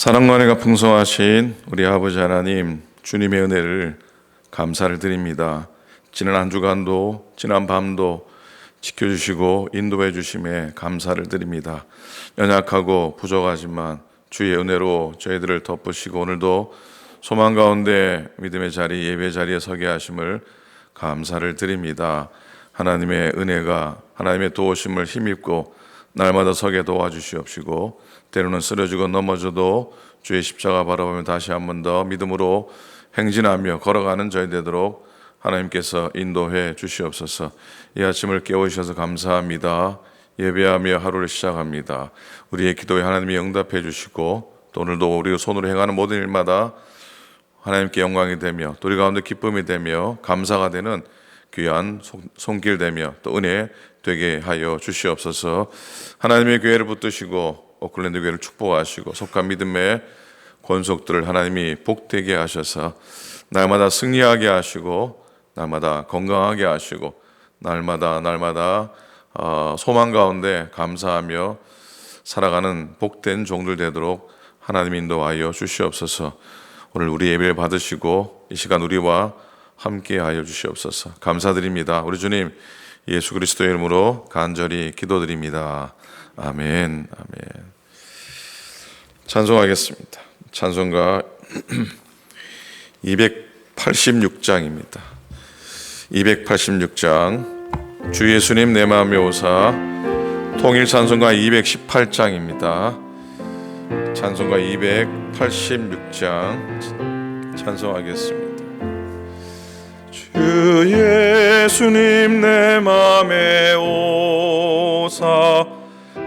사랑과 은혜가 풍성하신 우리 아버지 하나님, 주님의 은혜를 감사를 드립니다. 지난 한 주간도 지난 밤도 지켜주시고 인도해 주심에 감사를 드립니다. 연약하고 부족하지만 주의 은혜로 저희들을 덮으시고 오늘도 소망 가운데 믿음의 자리, 예배의 자리에 서게 하심을 감사를 드립니다. 하나님의 은혜가, 하나님의 도우심을 힘입고 날마다 서게 도와주시옵시고 때로는 쓰러지고 넘어져도 주의 십자가 바라보며 다시 한 번 더 믿음으로 행진하며 걸어가는 저희 되도록 하나님께서 인도해 주시옵소서. 이 아침을 깨우셔서 감사합니다. 예배하며 하루를 시작합니다. 우리의 기도에 하나님이 응답해 주시고 또 오늘도 우리 손으로 행하는 모든 일마다 하나님께 영광이 되며 또 우리 가운데 기쁨이 되며 감사가 되는 귀한 손길 되며 또 은혜 되게 하여 주시옵소서. 하나님의 교회를 붙드시고 오클랜드 교회를 축복하시고 속한 믿음의 권속들을 하나님이 복되게 하셔서 날마다 승리하게 하시고 날마다 건강하게 하시고 날마다 소망 가운데 감사하며 살아가는 복된 종들 되도록 하나님 인도하여 주시옵소서. 오늘 우리 예배를 받으시고 이 시간 우리와 함께 하여 주시옵소서. 감사드립니다. 우리 주님 예수 그리스도의 이름으로 간절히 기도드립니다. 아멘. 아멘. 찬송하겠습니다. 찬송가 286장입니다. 286장 주 예수님 내 마음에 오사. 통일 찬송가 218장입니다. 찬송가 286장 찬송하겠습니다. 주 예수님 내 맘에 오사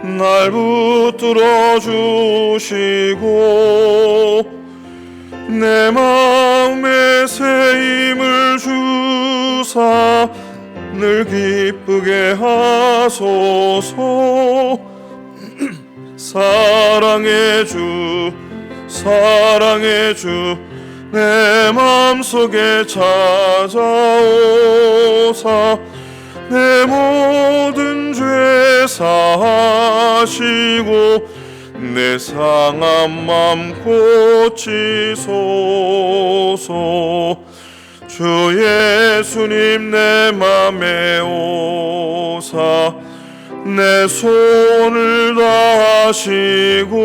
날 붙들어 주시고 내 마음에 새 힘을 주사 늘 기쁘게 하소서. 사랑의 주 내 맘속에 찾아오사 내 모든 죄 사하시고 내 상한 맘 고치소서. 주 예수님 내 맘에 오사 내 손을 다하시고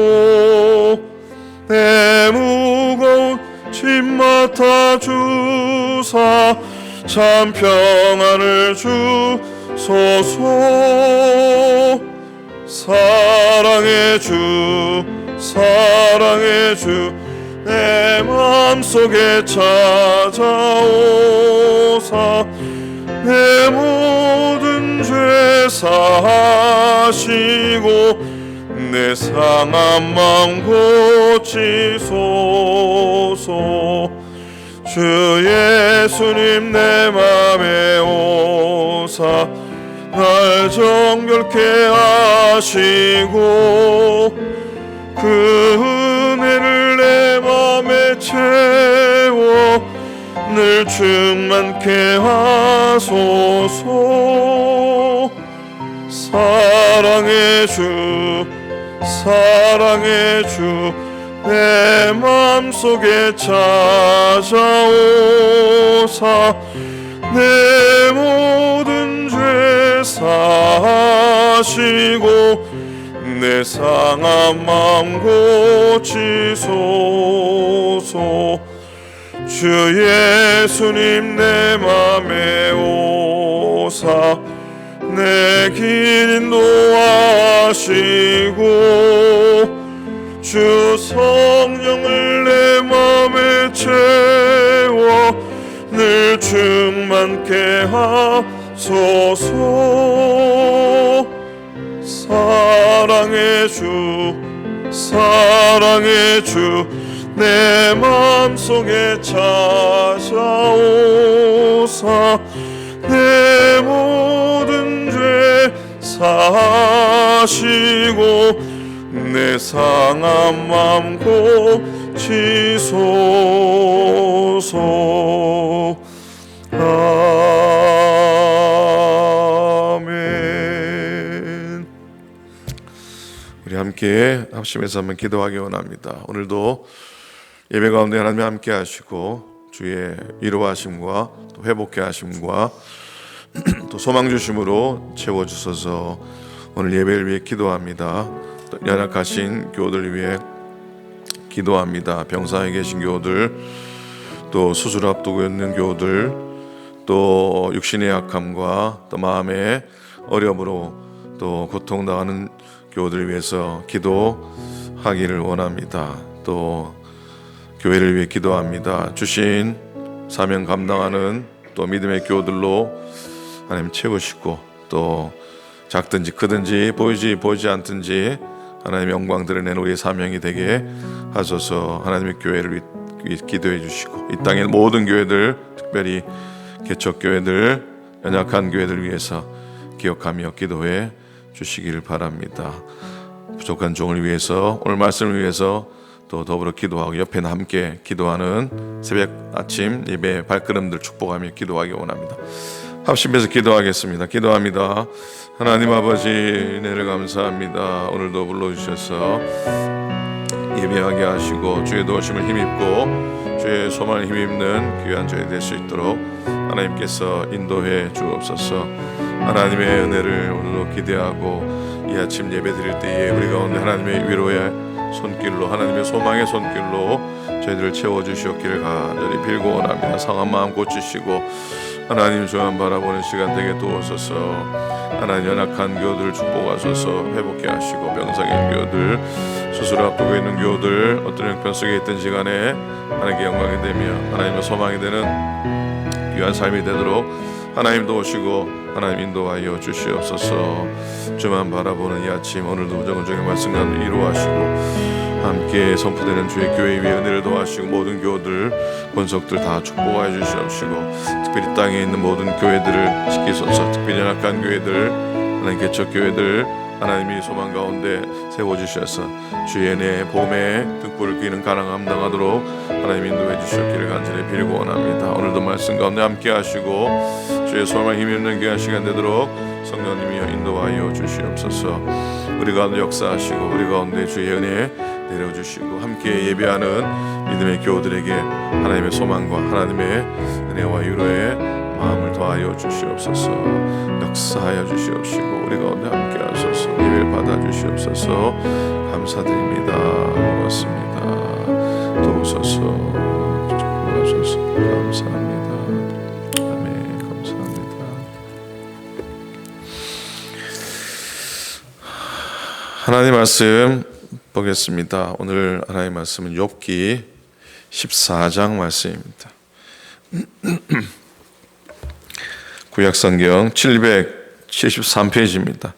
내 무거운 짐 맡아 주사 참 평안을 주소서. 사랑의 주 내 맘속에 찾아오사 내 모든 죄 사하시고 내 상한 마음 고치소서. 주 예수님 내 맘에 오사 날 정결케 하시고 그 은혜를 내 맘에 채워 늘 충만케 하소서. 사랑의 주 내 맘속에 찾아오사 내 모든 죄 사하시고 내 상한 마음 고치소서. 주 예수님 내 맘에 오사 내 길 인도하시고 주 성령을 내 맘에 채워 늘 충만케 하소서. 사랑의 주 내 맘속에 찾아오사 내 모든 죄 사하시고 내 상한 맘 고치소서. 아멘. 우리 함께 함께 합심해서 한번 기도하기 원합니다. 오늘도 예배 가운데 하나님 함께 하시고 주의 위로하심과 또 회복케 하심과 또 소망 주심으로 채워주셔서 오늘 예배를 위해 기도합니다. 또 연약하신 교우들 위해 기도합니다. 병상에 계신 교우들, 또 수술 앞두고 있는 교우들, 또 육신의 약함과 또 마음의 어려움으로 또 고통당하는 교우들을 위해서 기도하기를 원합니다. 또 교회를 위해 기도합니다. 주신 사명 감당하는 또 믿음의 교우들로 하나님 채우시고, 또 작든지 크든지 보이지 않든지 하나님 영광 드러내는 우리의 사명이 되게 하소서. 하나님의 교회를 위해 기도해 주시고, 이 땅의 모든 교회들, 특별히 개척교회들, 연약한 교회들 위해서 기억하며 기도해 주시기를 바랍니다. 부족한 종을 위해서, 오늘 말씀을 위해서 또 더불어 기도하고 옆에는 함께 기도하는 새벽 아침 예배 발걸음들 축복하며 기도하기 원합니다. 합심해서 기도하겠습니다. 기도합니다. 하나님 아버지, 은혜를 감사합니다. 오늘도 불러주셔서 예배하게 하시고 주의 도우심을 힘입고 주의 소망을 힘입는 귀한 저희 될 수 있도록 하나님께서 인도해 주옵소서. 하나님의 은혜를 오늘도 기대하고 이 아침 예배 드릴 때에 우리 가운데 하나님의 위로의 손길로, 하나님의 소망의 손길로 저희들을 채워주시옵기를 간절히 빌고 원합니다. 상한 마음 고치시고 하나님 저만 바라보는 시간 되게 도우소서. 하나님 연약한 교우들을 축복하소서. 회복케 하시고 병상의 교우들, 수술 앞두고 있는 교우들, 어떤 형편 속에 있던 시간에 하나님께 영광이 되며 하나님의 소망이 되는 귀한 삶이 되도록 하나님 도우시고 하나님 인도하여 주시옵소서. 주만 바라보는 이 아침 오늘도 정은정의 말씀 가운데 위로하시고 함께 선포되는 주의 교회 위에 은혜를 도와주시고 모든 교우들, 권속들 다 축복하여 주시옵시고 특별히 땅에 있는 모든 교회들을 지키소서. 특별히 연약한 교회들, 하나님 개척교회들 하나님이 소망 가운데 세워주셔서 주의 은혜 봄에 등불을 뀌는 가랑 감당하도록 하나님 인도해 주시옵기를 간절히 빌고 원합니다. 오늘도 말씀 가운데 함께 하시고 주의 소망 힘입는 귀한 시간 되도록 성령님이여 인도하여 주시옵소서. 우리 가운데 역사하시고 우리 가운데 주의 은혜 내려주시고 함께 예배하는 믿음의 교우들에게 하나님의 소망과 하나님의 은혜와 위로의 마음을 더하여 주시옵소서. 역사하여 주시옵시고 우리 가운데 함께 하소서. 예배를 받아 주시옵소서. 감사드립니다. 고맙습니다. 도우소서. 축복하소서. 감사합니다. 아멘. 감사합니다. 하나님 말씀 보겠습니다. 오늘 하나님 말씀은 욥기 14장 말씀입니다. 구약성경 773페이지입니다.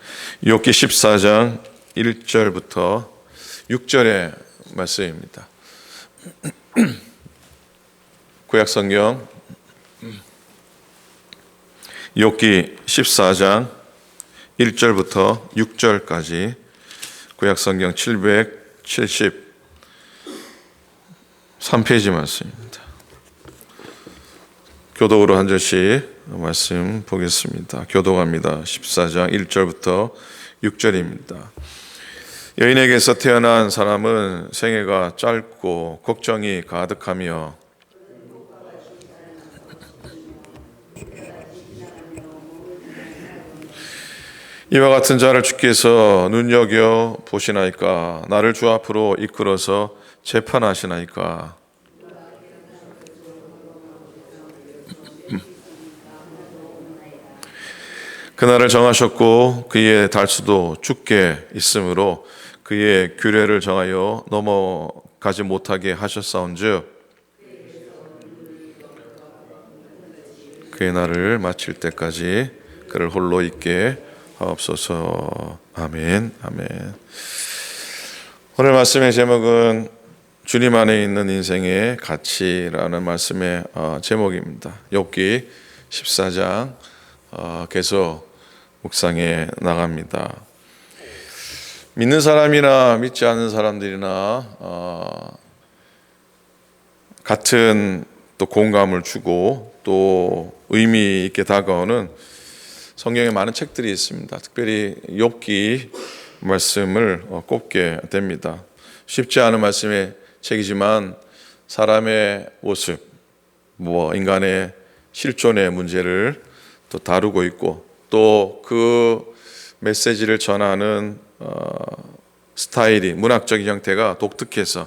욥기 14장 1절부터 6절의 말씀입니다. 구약성경 욥기 14장 1절부터 6절까지 구약성경 773페이지 말씀입니다. 교독으로 한 절씩 말씀 보겠습니다. 교독합니다. 14장 1절부터 6절입니다. 여인에게서 태어난 사람은 생애가 짧고 걱정이 가득하며 이와 같은 자를 주께서 눈여겨 보시나이까. 나를 주 앞으로 이끌어서 재판하시나이까. 그날을 정하셨고 그의 달수도 죽게 있으므로 그의 규례를 정하여 넘어가지 못하게 하셨사온즉 그의 날을 마칠 때까지 그를 홀로 있게 하옵소서. 아멘. 아멘. 오늘 말씀의 제목은 주님 안에 있는 인생의 가치라는 말씀의 제목입니다. 욥기 14장 계속 묵상해 나갑니다. 믿는 사람이나 믿지 않는 사람들이나 같은 또 공감을 주고 또 의미 있게 다가오는 성경에 많은 책들이 있습니다. 특별히 욥기 말씀을 꼽게 됩니다. 쉽지 않은 말씀의 책이지만 사람의 모습, 인간의 실존의 문제를 또 다루고 있고, 또 그 메시지를 전하는 스타일이, 문학적인 형태가 독특해서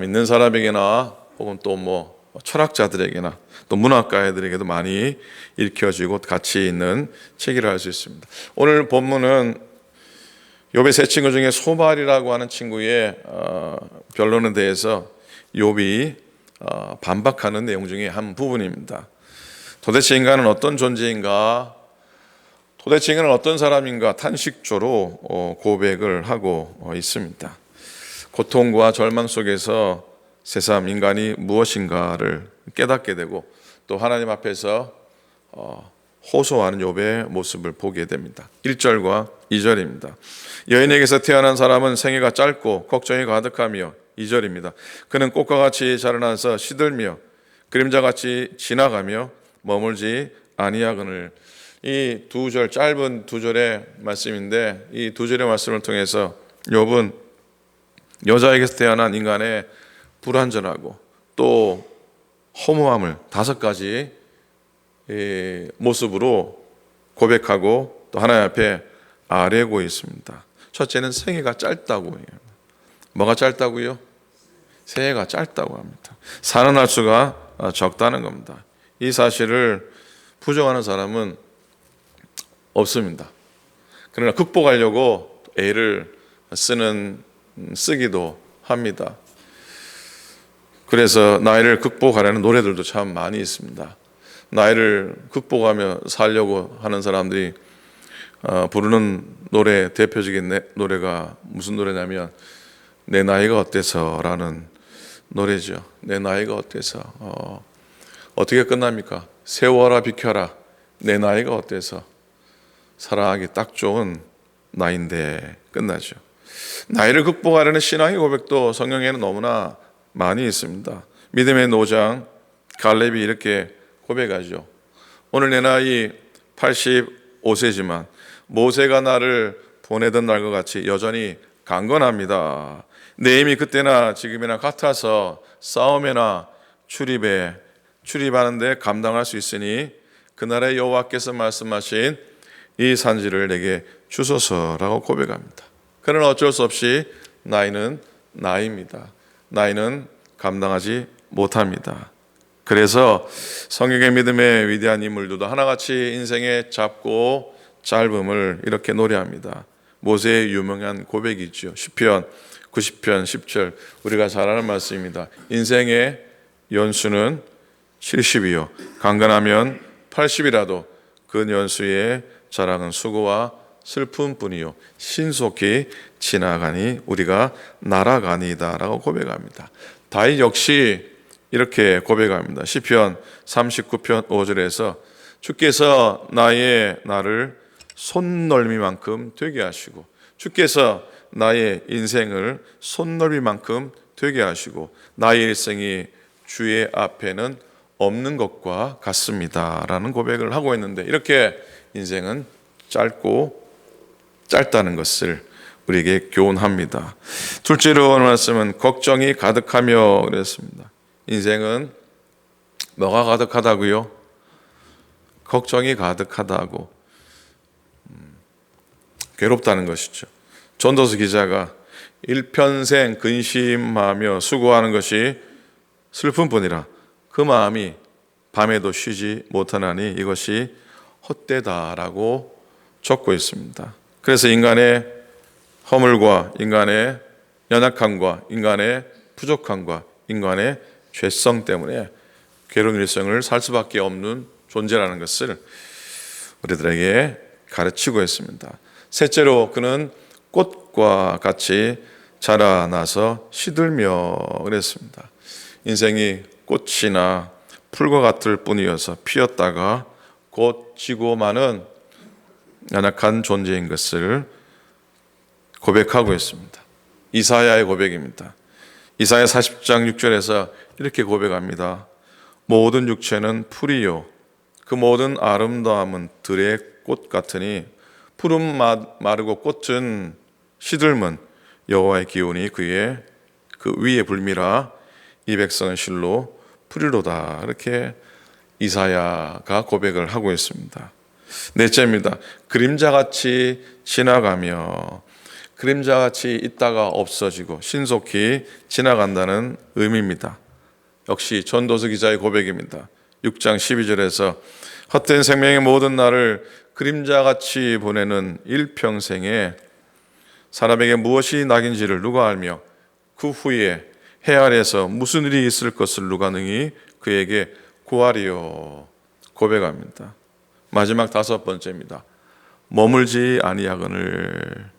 믿는 사람에게나 혹은 또 철학자들에게나 또 문학가들에게도 많이 읽혀지고 가치 있는 책이라 할 수 있습니다. 오늘 본문은 욥의 세 친구 중에 소발이라고 하는 친구의 변론에 대해서 욥이 반박하는 내용 중에 한 부분입니다. 도대체 인간은 어떤 존재인가? 도대체 인간은 어떤 사람인가? 탄식조로 고백을 하고 있습니다. 고통과 절망 속에서 새삼 인간이 무엇인가를 깨닫게 되고, 또 하나님 앞에서 호소하는 욥의 모습을 보게 됩니다. 1절과 2절입니다. 여인에게서 태어난 사람은 생애가 짧고 걱정이 가득하며, 2절입니다. 그는 꽃과 같이 자라나서 시들며 그림자같이 지나가며 머물지 아니하거늘. 이 두 절, 짧은 두 절의 말씀인데, 이 두 절의 말씀을 통해서 욥은 여자에게서 태어난 인간의 불완전하고 또 허무함을 5가지 모습으로 고백하고 또 하나님 앞에 아뢰고 있습니다. 첫째는 생애가 짧다고 해요. 뭐가 짧다고요? 생애가 짧다고 합니다. 사는 횟수가 적다는 겁니다. 이 사실을 부정하는 사람은 없습니다. 그러나 극복하려고 애를 쓰기도 합니다. 그래서 나이를 극복하려는 노래들도 참 많이 있습니다. 나이를 극복하며 살려고 하는 사람들이 부르는 노래, 대표적인 노래가 무슨 노래냐면 내 나이가 어때서라는 노래죠. 내 나이가 어때서. 어떻게 끝납니까? 세워라 비켜라. 내 나이가 어때서. 사랑하기 딱 좋은 나이인데 끝나죠. 나이를 극복하려는 신앙의 고백도 성경에는 너무나 많이 있습니다. 믿음의 노장 갈렙이 이렇게 고백하죠. 오늘 내 나이 85세지만 모세가 나를 보내던 날과 같이 여전히 강건합니다. 내 힘이 그때나 지금이나 같아서 싸움에나 출입하는데 감당할 수 있으니 그날의 여호와께서 말씀하신 이 산지를 내게 주소서라고 고백합니다. 그러나 어쩔 수 없이 나이는 나이입니다. 나이는 감당하지 못합니다. 그래서 성경의 믿음의 위대한 인물들도 하나같이 인생의 짧고 짧음을 이렇게 노래합니다. 모세의 유명한 고백이죠. 시편 90편 10절 우리가 잘 아는 말씀입니다. 인생의 연수는 70이요 강건하면 80이라도 그 연수의 자랑은 수고와 슬픔뿐이요 신속히 지나가니 우리가 날아가니다 라고 고백합니다. 다윗 역시 이렇게 고백합니다. 시편 39편 5절에서 주께서 나를 손넓이만큼 되게 하시고 주께서 나의 인생을 손넓이만큼 되게 하시고 나의 일생이 주의 앞에는 없는 것과 같습니다 라는 고백을 하고 있는데, 이렇게 인생은 짧다는 것을 우리에게 교훈합니다. 둘째로 오늘 말씀은 걱정이 가득하며 그랬습니다. 인생은 뭐가 가득하다고요? 걱정이 가득하다고, 괴롭다는 것이죠. 전도서 기자가 일평생 근심하며 수고하는 것이 슬픔뿐이라 그 마음이 밤에도 쉬지 못하나니 이것이 헛되다라고 적고 있습니다. 그래서 인간의 허물과 인간의 연약함과 인간의 부족함과 인간의 죄성 때문에 괴로운 일생을 살 수밖에 없는 존재라는 것을 우리들에게 가르치고 있습니다. 셋째로 그는 꽃과 같이 자라나서 시들며 그랬습니다. 인생이 꽃이나 풀과 같을 뿐이어서 피었다가 곧 지고 마는 연약한 존재인 것을 고백하고 있습니다. 이사야의 고백입니다. 이사야 40장 6절에서 이렇게 고백합니다. 모든 육체는 풀이요 그 모든 아름다움은 들의 꽃 같으니 푸른 마르고 꽃은 시들문 여호와의 기운이 그 위에 불미라 이 백성은 실로 풀이로다. 이렇게 이사야가 고백을 하고 있습니다. 넷째입니다. 그림자같이 지나가며, 그림자같이 있다가 없어지고 신속히 지나간다는 의미입니다. 역시 전도서 기자의 고백입니다. 6장 12절에서 헛된 생명의 모든 날을 그림자같이 보내는 일평생에 사람에게 무엇이 낙인지를 누가 알며 그 후에 해 아래에서 무슨 일이 있을 것을 누가 능히 그에게 구하리요. 고백합니다. 마지막 다섯 번째입니다. 머물지 아니하거늘.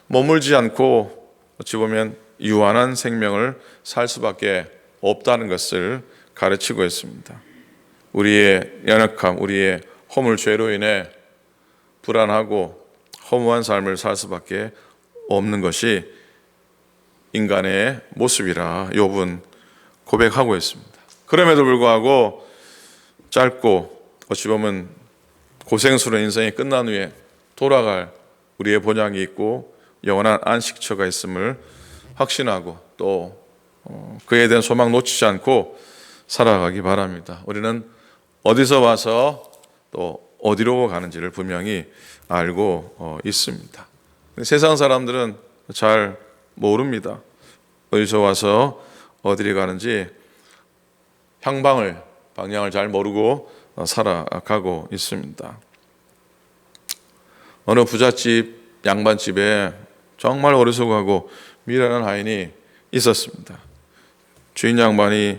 머물지 않고 어찌 보면 유한한 생명을 살 수밖에 없다는 것을 가르치고 있습니다. 우리의 연약함, 우리의 허물 죄로 인해 불안하고 허무한 삶을 살 수밖에 없는 것이 인간의 모습이라 욥은 고백하고 있습니다. 그럼에도 불구하고 짧고 어찌 보면 고생스러운 인생이 끝난 후에 돌아갈 우리의 본향이 있고 영원한 안식처가 있음을 확신하고 또 그에 대한 소망 놓치지 않고 살아가기 바랍니다. 우리는 어디서 와서 또 어디로 가는지를 분명히 알고 있습니다. 세상 사람들은 잘 모릅니다. 어디서 와서 어디로 가는지 방향을 잘 모르고 살아가고 있습니다. 어느 부잣집 양반집에 정말 어리석어하고 미련한 하인이 있었습니다. 주인 양반이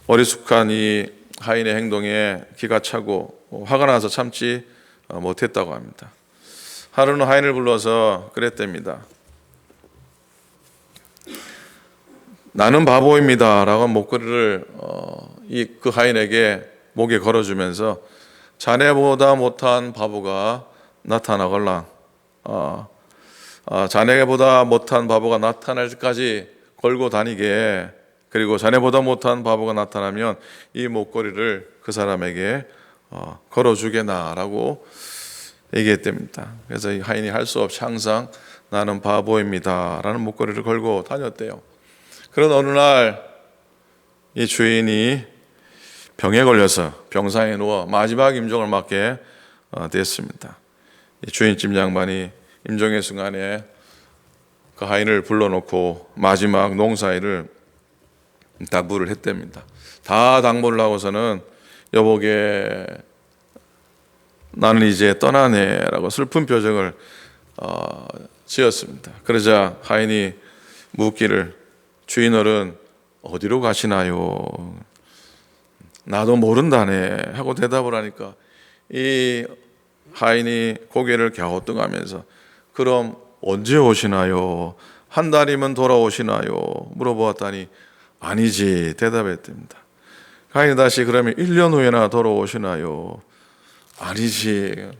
어리숙한 이 하인의 행동에 기가 차고 화가 나서 참지 못했다고 합니다. 하루는 하인을 불러서 그랬답니다. 나는 바보입니다 라고 목걸이를 그 하인에게 목에 걸어주면서 자네보다 못한 바보가 나타나걸랑 자네보다 못한 바보가 나타날 때까지 걸고 다니게, 그리고 자네보다 못한 바보가 나타나면 이 목걸이를 그 사람에게 걸어주게나라고 얘기했답니다. 그래서 이 하인이 할 수 없이 항상 나는 바보입니다 라는 목걸이를 걸고 다녔대요. 그런 어느 날 이 주인이 병에 걸려서 병상에 누워 마지막 임종을 맞게 됐습니다. 이 주인집 양반이 임종의 순간에 그 하인을 불러놓고 마지막 농사일을 당부를 했답니다. 다 당부를 하고서는 여보게 나는 이제 떠나네라고 슬픈 표정을 지었습니다. 그러자 하인이 묻기를 주인어른 어디로 가시나요? 나도 모른다네 하고 대답을 하니까 이 하인이 고개를 갸우뚱하면서 그럼 언제 오시나요? 한 달이면 돌아오시나요? 물어보았더니 아니지 대답했답니다. 하인이 다시 그러면 1년 후에나 돌아오시나요? 아니지.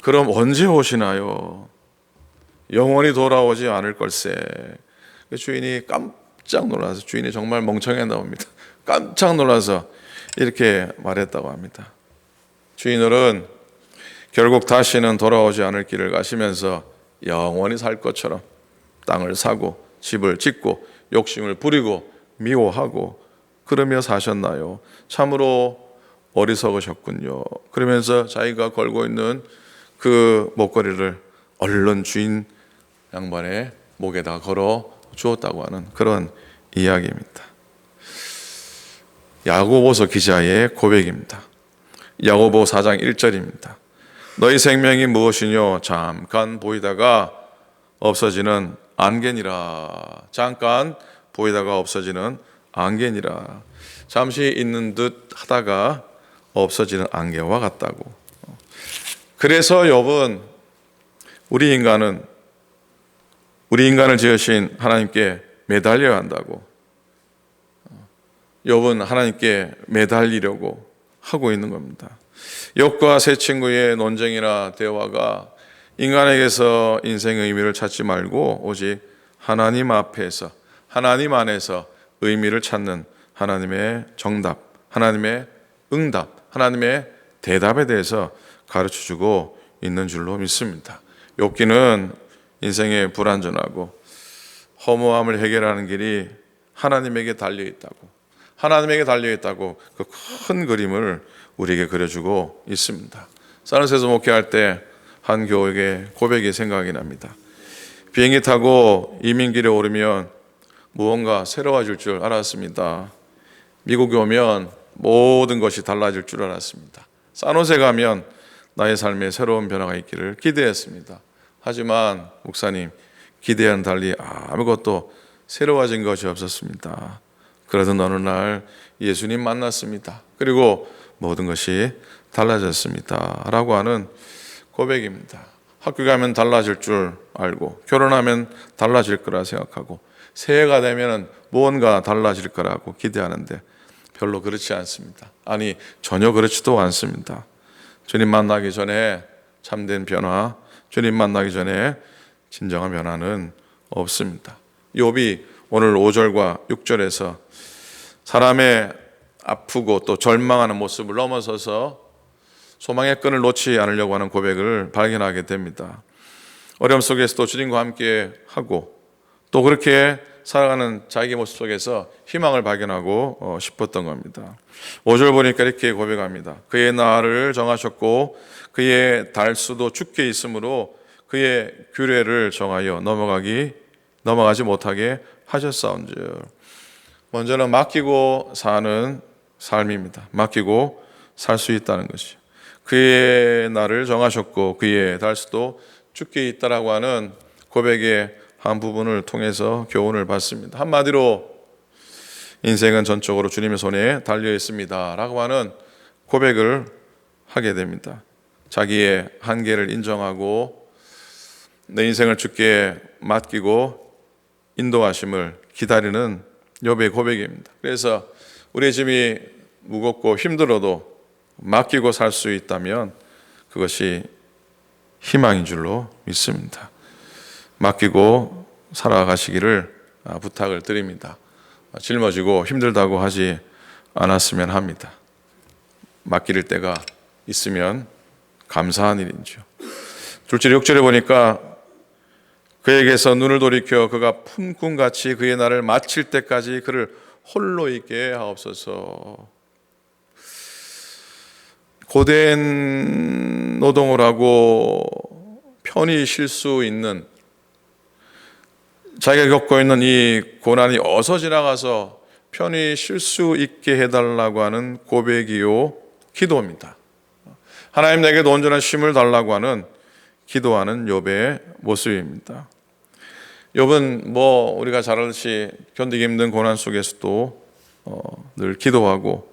그럼 언제 오시나요? 영원히 돌아오지 않을 걸세. 주인이 깜짝 놀라서, 주인이 정말 멍청했나 봅니다. 깜짝 놀라서 이렇게 말했다고 합니다. 주인어른 결국 다시는 돌아오지 않을 길을 가시면서 영원히 살 것처럼 땅을 사고 집을 짓고 욕심을 부리고 미워하고 그러며 사셨나요? 참으로 어리석으셨군요. 그러면서 자기가 걸고 있는 그 목걸이를 얼른 주인 양반의 목에다 걸어 주었다고 하는 그런 이야기입니다. 야고보서 기자의 고백입니다. 야고보 4장 1절입니다. 너희 생명이 무엇이뇨? 잠깐 보이다가 없어지는 안개니라. 잠깐 보이다가 없어지는 안개니라. 잠시 있는 듯 하다가 없어지는 안개와 같다고. 그래서 욥은 우리 인간을 지으신 하나님께 매달려야 한다고. 욥은 하나님께 매달리려고 하고 있는 겁니다. 욥과 세 친구의 논쟁이나 대화가 인간에게서 인생의 의미를 찾지 말고 오직 하나님 앞에서, 하나님 안에서 의미를 찾는 하나님의 정답, 하나님의 응답, 하나님의 대답에 대해서 가르쳐주고 있는 줄로 믿습니다. 욥기는 인생의 불완전하고 허무함을 해결하는 길이 하나님에게 달려있다고 그 큰 그림을 우리에게 그려주고 있습니다. 산호세에서 목회할 때 한 교육의 고백이 생각이 납니다. 비행기 타고 이민길에 오르면 무언가 새로워질 줄 알았습니다. 미국에 오면 모든 것이 달라질 줄 알았습니다. 산호세 가면 나의 삶에 새로운 변화가 있기를 기대했습니다. 하지만 목사님, 기대와는 달리 아무것도 새로워진 것이 없었습니다. 그러던 어느 날 예수님 만났습니다. 그리고 모든 것이 달라졌습니다 라고 하는 고백입니다. 학교 가면 달라질 줄 알고, 결혼하면 달라질 거라 생각하고, 새해가 되면 무언가 달라질 거라고 기대하는데 별로 그렇지 않습니다. 아니, 전혀 그렇지도 않습니다. 주님 만나기 전에 참된 변화, 주님 만나기 전에 진정한 변화는 없습니다. 욥이 오늘 5절과 6절에서 사람의 아프고 또 절망하는 모습을 넘어서서 소망의 끈을 놓지 않으려고 하는 고백을 발견하게 됩니다. 어려움 속에서도 주님과 함께 하고 또 그렇게 살아가는 자기의 모습 속에서 희망을 발견하고 싶었던 겁니다. 5절 보니까 이렇게 고백합니다. 그의 날을 정하셨고 그의 달수도 죽게 있으므로 그의 규례를 정하여 넘어가지 못하게 하셨사온즉. 먼저는 맡기고 사는 삶입니다. 맡기고 살 수 있다는 것이죠. 그의 날을 정하셨고 그의 달수도 죽게 있다라고 하는 고백의 한 부분을 통해서 교훈을 받습니다. 한마디로 인생은 전적으로 주님의 손에 달려 있습니다 라고 하는 고백을 하게 됩니다. 자기의 한계를 인정하고 내 인생을 주께 맡기고 인도하심을 기다리는 욥의 고백입니다. 그래서 우리의 짐이 무겁고 힘들어도 맡기고 살 수 있다면 그것이 희망인 줄로 믿습니다. 맡기고 살아가시기를 부탁을 드립니다. 짊어지고 힘들다고 하지 않았으면 합니다. 맡길 때가 있으면 감사한 일이죠. 둘째 6절에 보니까 그에게서 눈을 돌이켜 그가 품꾼같이 그의 날을 마칠 때까지 그를 홀로 있게 하옵소서. 고된 노동을 하고 편히 쉴 수 있는, 자기가 겪고 있는 이 고난이 어서 지나가서 편히 쉴 수 있게 해달라고 하는 고백이요 기도입니다. 하나님 내게도 온전한 쉼을 달라고 하는 기도하는 욥의 모습입니다. 욥은 우리가 잘 알듯이 견디기 힘든 고난 속에서도 늘 기도하고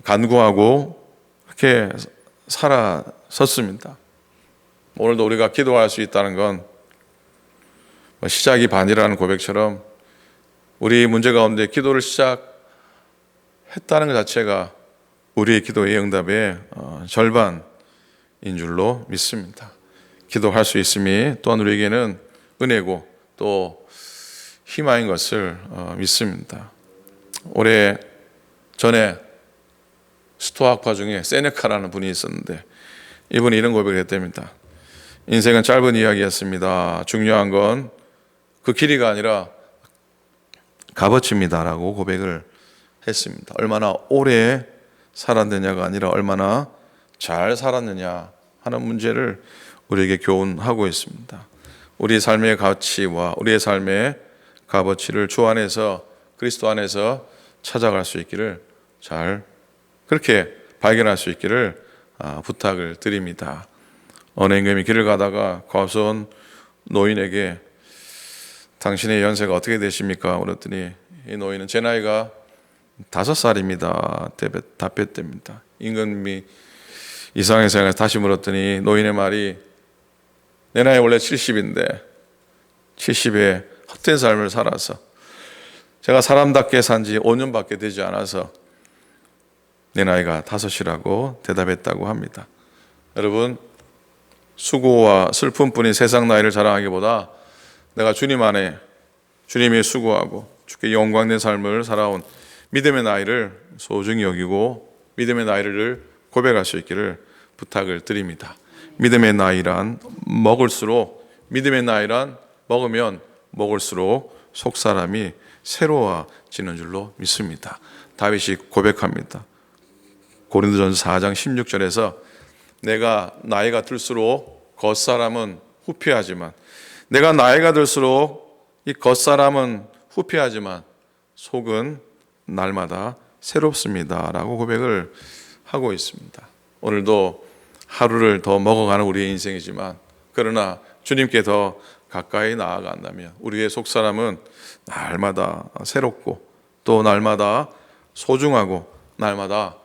간구하고 이렇게 살아섰습니다. 오늘도 우리가 기도할 수 있다는 건 시작이 반이라는 고백처럼 우리 문제 가운데 기도를 시작했다는 것 자체가 우리의 기도의 응답의 절반인 줄로 믿습니다. 기도할 수 있음이 또한 우리에게는 은혜고 또 희망인 것을 믿습니다. 오래 전에 스토아학파 중에 세네카라는 분이 있었는데 이분이 이런 고백을 했답니다. 인생은 짧은 이야기였습니다. 중요한 건 그 길이가 아니라 값어치입니다 라고 고백을 했습니다. 얼마나 오래 살았느냐가 아니라 얼마나 잘 살았느냐 하는 문제를 우리에게 교훈하고 있습니다. 우리의 삶의 가치와 우리의 삶의 값어치를 주 안에서, 그리스도 안에서 찾아갈 수 있기를 그렇게 발견할 수 있기를 부탁을 드립니다. 어느 임금이 길을 가다가 과수원 노인에게 당신의 연세가 어떻게 되십니까? 물었더니 이 노인은 제 나이가 5살입니다 답했답니다. 임금이 이상하게 생각해서 다시 물었더니 노인의 말이 내 나이 원래 70인데 70에 헛된 삶을 살아서 제가 사람답게 산 지 5년밖에 되지 않아서 내 나이가 5이라고 대답했다고 합니다. 여러분, 수고와 슬픔뿐인 세상 나이를 자랑하기보다 내가 주님 안에 주님이 수고하고 주께 영광된 삶을 살아온 믿음의 나이를 소중히 여기고 믿음의 나이를 고백할 수 있기를 부탁을 드립니다. 믿음의 나이란 믿음의 나이란 먹으면 먹을수록 속사람이 새로워지는 줄로 믿습니다. 다윗이 고백합니다. 고린도전서 4장 16절에서 내가 나이가 들수록 겉사람은 후피하지만 내가 나이가 들수록 이 겉사람은 후피하지만 속은 날마다 새롭습니다 라고 고백을 하고 있습니다. 오늘도 하루를 더 먹어가는 우리의 인생이지만 그러나 주님께 더 가까이 나아간다면 우리의 속사람은 날마다 새롭고 또 날마다 소중하고 날마다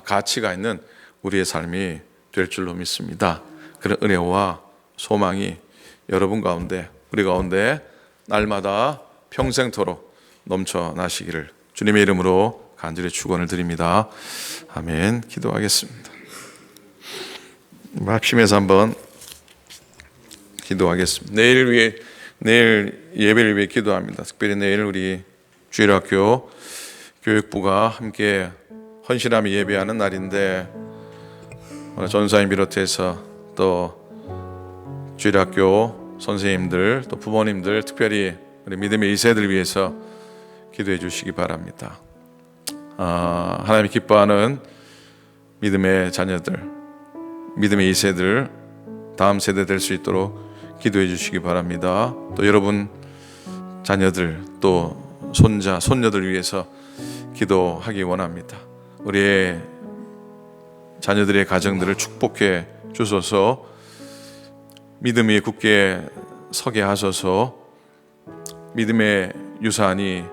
가치가 있는 우리의 삶이 될 줄로 믿습니다. 그런 은혜와 소망이 여러분 가운데 우리 가운데 날마다 평생토록 넘쳐나시기를 주님의 이름으로 간절히 축원을 드립니다. 아멘. 기도하겠습니다. 합심해서 한번 기도하겠습니다. 내일 예배를 위해 기도합니다. 특별히 내일 우리 주일학교 교육부가 함께 헌신하며 예배하는 날인데 전사님 비롯해서 또 주일학교 선생님들 또 부모님들 특별히 우리 믿음의 2세들 위해서 기도해 주시기 바랍니다. 하나님이 기뻐하는 믿음의 자녀들, 믿음의 2세들 다음 세대 될 수 있도록 기도해 주시기 바랍니다. 또 여러분 자녀들 또 손자, 손녀들 위해서 기도하기 원합니다. 우리의 자녀들의 가정들을 축복해 주소서. 믿음이 굳게 서게 하소서. 믿음의 유산이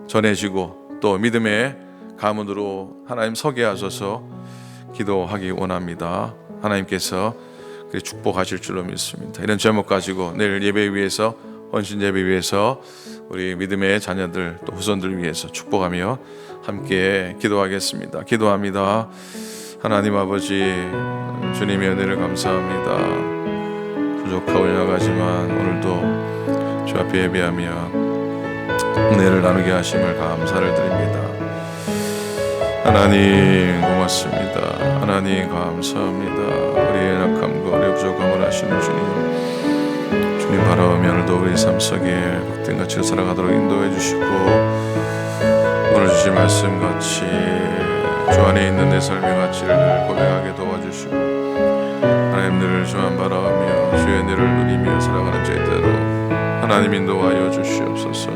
전해지고 또 믿음의 가문으로 하나님 서게 하소서 기도하기 원합니다. 하나님께서 축복하실 줄로 믿습니다. 이런 제목 가지고 내일 예배 위해서 헌신 예배 위해서 우리 믿음의 자녀들 또 후손들 위해서 축복하며 함께 기도하겠습니다. 기도합니다. 하나님 아버지 주님의 은혜를 감사합니다. 부족하고 연약하지만 오늘도 주 앞에 예배하며 은혜를 나누게 하심을 감사를 드립니다. 하나님 고맙습니다. 하나님 감사합니다. 우리의 약함과 우리의 부족함을 아시는 주님 바라보며 오늘도 우리 삶 속에 복된 가치로 살아가도록 인도해 주시고 오늘 주신 말씀같이 주 안에 있는 내 삶의 가치를 늘 고백하게 도와주시고 하나님 늘 주만 바라보며 주의 은혜를 누리며 살아가는 저희대로 하나님 인도하여 주시옵소서.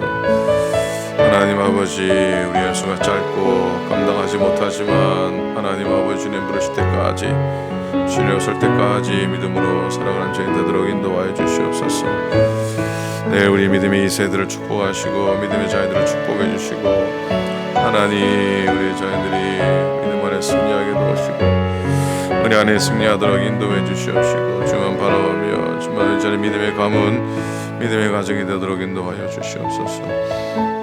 하나님 아버지 우리 연수가 짧고 감당하지 못하지만 하나님 아버지 주님 부르실 때까지 주님 오실 때까지 믿음으로 살아가는 저희 되도록 인도하여 주시옵소서. 내일 우리 믿음의 2세들을 축복하시고 믿음의 자녀들을 축복해 주시고 하나님 우리 자녀들이 믿음 안에 승리하게 도우시고 은혜 안에 승리하도록 인도해 주시옵시고 주만 바라보며 주만 의지하는 믿음의 가문 믿음의 가정이 되도록 인도하여 주시옵소서.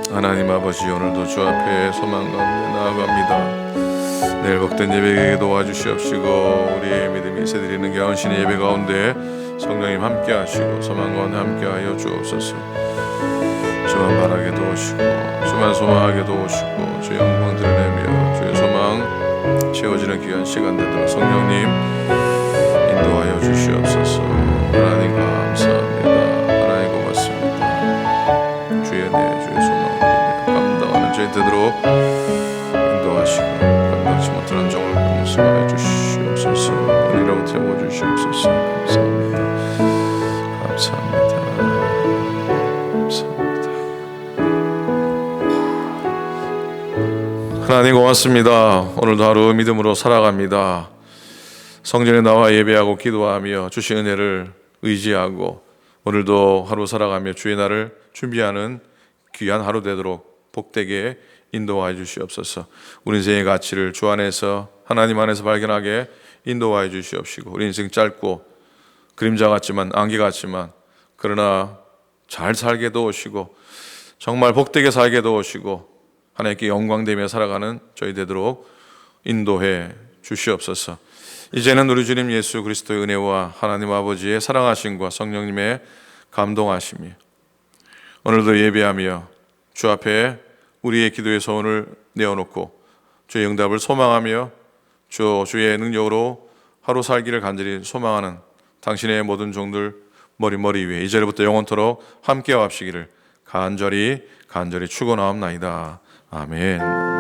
하나님 아버지 오늘도 주 앞에 소망 가운데 나아갑니다. 내일 복된 예배에 도와주시옵시고 우리의 믿음이 세드리는 겨운신의 예배 가운데 성령님 함께 하시고 소망 가운데 함께 하여 주옵소서. 주만 바라게 도우시고 주만 소망하게 도우시고 주의 영광 드러내며 주의 소망 채워지는 귀한 시간 되도록 성령님 인도하여 주시옵소서. 하나님 감사합니다. 하나님 고맙습니다. 주의 은혜 주의 소망 감당하는 저희 되도록 인도하시고 감당치 못하는 종을 용서하여 주시옵소서. 은혜로 태워주시옵소서. 감사합니다. 감사합니다. 감사합니다. 하나님 고맙습니다. 오늘도 하루 믿음으로 살아갑니다. 성전에 나와 예배하고 기도하며 주신 은혜를 의지하고 오늘도 하루 살아가며 주의 날을 준비하는 귀한 하루 되도록 복되게 인도하여 주시옵소서. 우리 인생의 가치를 주 안에서 하나님 안에서 발견하게 인도하여 주시옵시고 우리 인생 짧고 그림자 같지만 안개 같지만 그러나 잘 살게 도우시고 정말 복되게 살게 도우시고 하나님께 영광되며 살아가는 저희 되도록 인도해 주시옵소서. 이제는 우리 주님 예수 그리스도의 은혜와 하나님 아버지의 사랑하심과 성령님의 감동하심이 오늘도 예배하며 주 앞에 우리의 기도의 소원을 내어놓고 주의 응답을 소망하며 주의 능력으로 하루 살기를 간절히 소망하는 당신의 모든 종들 머리 위에 이제부터 영원토록 함께 합시기를 간절히 축원하옵나이다. 아멘.